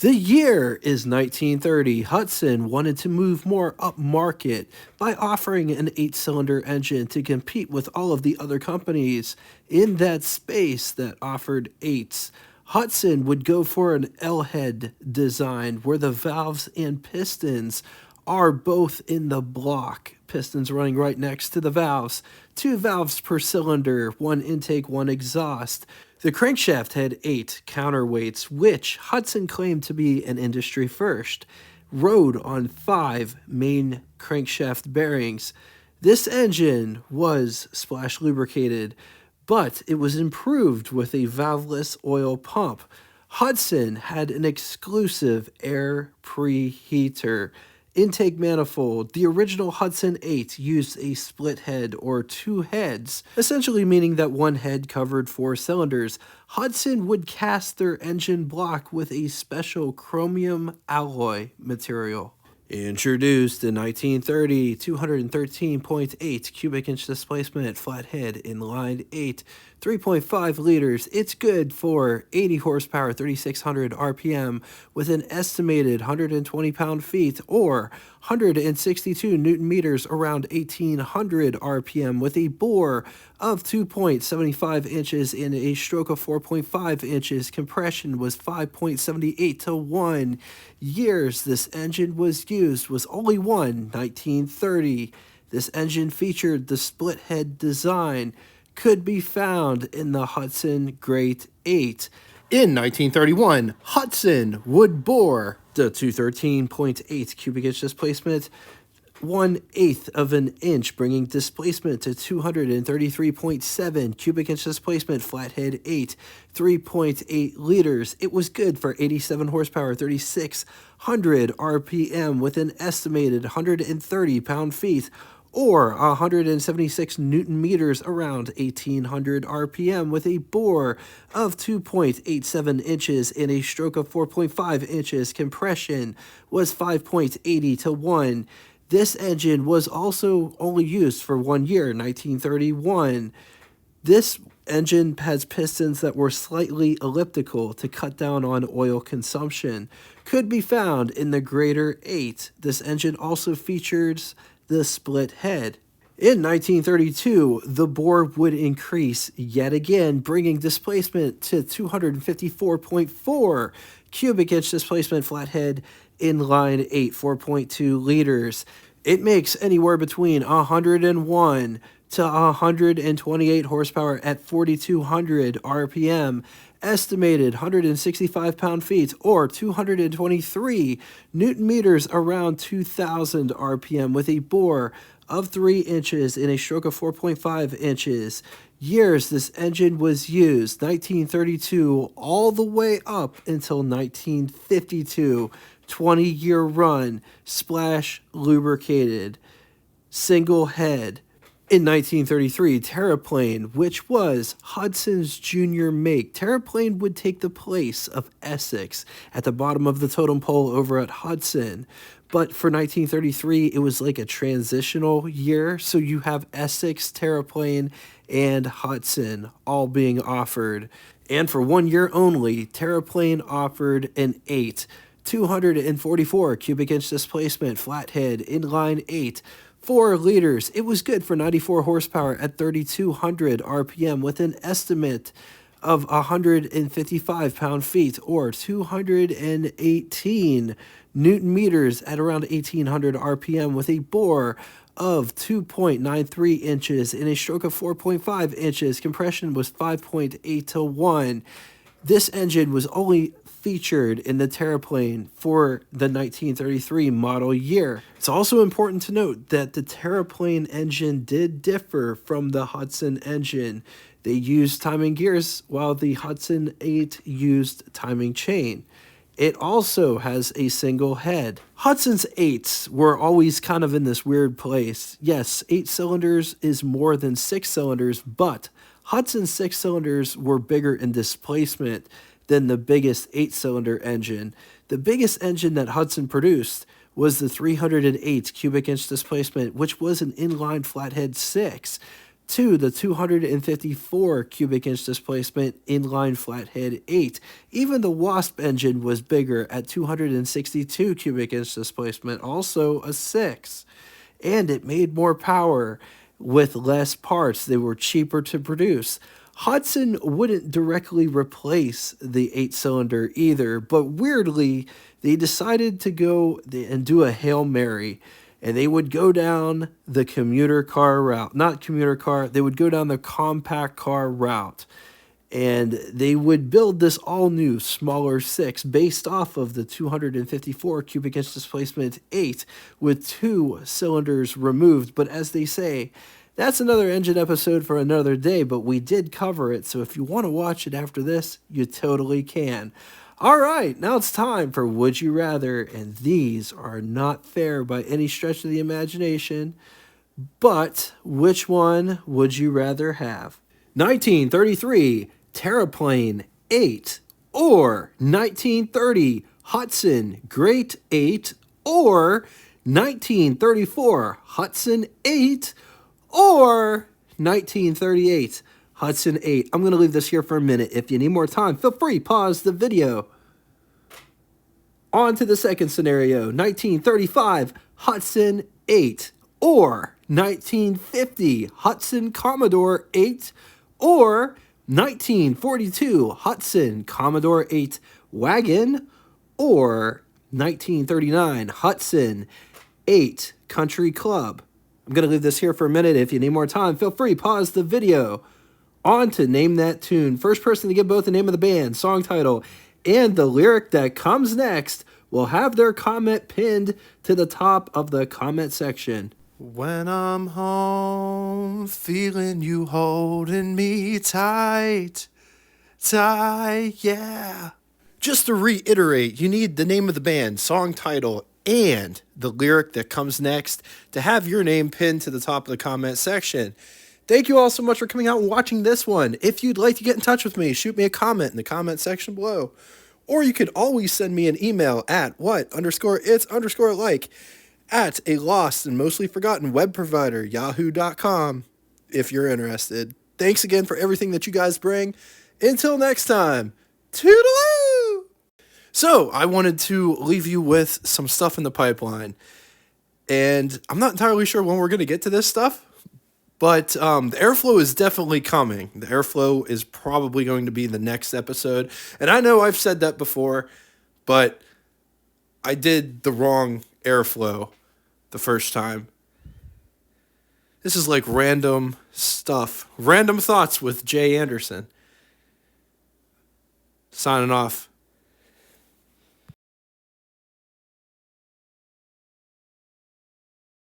The year is 1930. Hudson wanted to move more upmarket by offering an 8-cylinder engine to compete with all of the other companies in that space that offered eights. Hudson would go for an L-head design where the valves and pistons are both in the block. Pistons running right next to the valves. 2 valves per cylinder, 1 intake, 1 exhaust. The crankshaft had 8 counterweights, which Hudson claimed to be an industry first, rode on 5 main crankshaft bearings. This engine was splash lubricated, but it was improved with a valveless oil pump. Hudson had an exclusive air preheater. Intake manifold. The original Hudson 8 used a split head or 2 heads, essentially meaning that 1 head covered 4 cylinders. Hudson would cast their engine block with a special chromium alloy material. Introduced in 1930, 213.8 cubic inch displacement, flathead, inline 8, 3.5 liters. It's good for 80 horsepower, 3,600 RPM, with an estimated 120 pound-feet or 162 newton meters around 1,800 RPM, with a bore of 2.75 inches and a stroke of 4.5 inches. Compression was 5.78 to 1. Years this engine was used was only one, 1930. This engine featured the split head design, could be found in the Hudson Great 8. In 1931, Hudson would bore the 213.8 cubic inch displacement 1/8 of an inch, bringing displacement to 233.7 cubic inch displacement, flathead 8, 3.8 liters. It was good for 87 horsepower, 3,600 RPM, with an estimated 130 pound-feet or 176 newton meters around 1,800 RPM, with a bore of 2.87 inches and a stroke of 4.5 inches. Compression was 5.80 to 1. This engine was also only used for 1 year, 1931. This engine has pistons that were slightly elliptical to cut down on oil consumption. Could be found in the Greater 8. This engine also features the split head. In 1932, the bore would increase yet again, bringing displacement to 254.4 cubic inch displacement, flathead, inline 8, 4.2 liters. It makes anywhere between 101 to 128 horsepower at 4,200 RPM, estimated 165 pound-feet or 223 newton meters around 2,000 RPM, with a bore of 3 inches and a stroke of 4.5 inches. Years this engine was used, 1932 all the way up until 1952. 20-year run, splash lubricated, single head. In 1933, Terraplane, which was Hudson's junior make. Terraplane would take the place of Essex at the bottom of the totem pole over at Hudson. But for 1933, it was like a transitional year. So you have Essex, Terraplane, and Hudson all being offered. And for 1 year only, Terraplane offered an 8. 244 cubic inch displacement, flathead, inline 8, 4 liters. It was good for 94 horsepower at 3,200 RPM, with an estimate of 155 pound-feet or 218 newton meters at around 1,800 RPM, with a bore of 2.93 inches and a stroke of 4.5 inches. Compression was 5.8 to 1. This engine was only featured in the Terraplane for the 1933 model year. It's also important to note that the Terraplane engine did differ from the Hudson engine. They used timing gears while the Hudson 8 used timing chain. It also has a single head. Hudson's 8s were always kind of in this weird place. Yes, 8 cylinders is more than 6 cylinders, but Hudson's 6 cylinders were bigger in displacement than the biggest 8-cylinder engine. The biggest engine that Hudson produced was the 308 cubic inch displacement, which was an inline flathead 6. to the 254 cubic inch displacement inline flathead 8. Even the Wasp engine was bigger at 262 cubic inch displacement, also a 6. And it made more power with less parts. They were cheaper to produce. Hudson wouldn't directly replace the 8-cylinder either, but weirdly, they decided to go and do a Hail Mary, and they would go down the commuter car route. Not commuter car, they would go down the compact car route. And they would build this all-new, smaller 6 based off of the 254 cubic inch displacement 8 with 2 cylinders removed. But as they say, that's another engine episode for another day, but we did cover it, so if you want to watch it after this, you totally can. All right, now it's time for Would You Rather, and these are not fair by any stretch of the imagination, but which one would you rather have? 1933 Terraplane 8 or 1930 Hudson Great 8 or 1934 Hudson 8 or 1938 Hudson 8. I'm going to leave this here for a minute. If you need more time, feel free, pause the video. On to the second scenario, 1935 Hudson 8 or 1950 Hudson Commodore 8 or 1942 Hudson Commodore 8 Wagon or 1939 Hudson 8 Country Club. I'm going to leave this here for a minute. If you need more time, feel free, pause the video. On to Name That Tune. First person to get both the name of the band, song title, and the lyric that comes next will have their comment pinned to the top of the comment section. When I'm home, feeling you holding me tight, yeah. Just to reiterate, you need the name of the band, song title, and the lyric that comes next to have your name pinned to the top of the comment section. Thank you all so much for coming out and watching this one. If you'd like to get in touch with me, shoot me a comment in the comment section below. Or you could always send me an email at what_it's_like at a lost and mostly forgotten web provider, yahoo.com, if you're interested. Thanks again for everything that you guys bring. Until next time, toodaloo! So, I wanted to leave you with some stuff in the pipeline. And I'm not entirely sure when we're going to get to this stuff, but the airflow is definitely coming. The airflow is probably going to be the next episode. And I know I've said that before, but I did the wrong airflow the first time. This is like random stuff. Random thoughts with Jay Anderson. Signing off.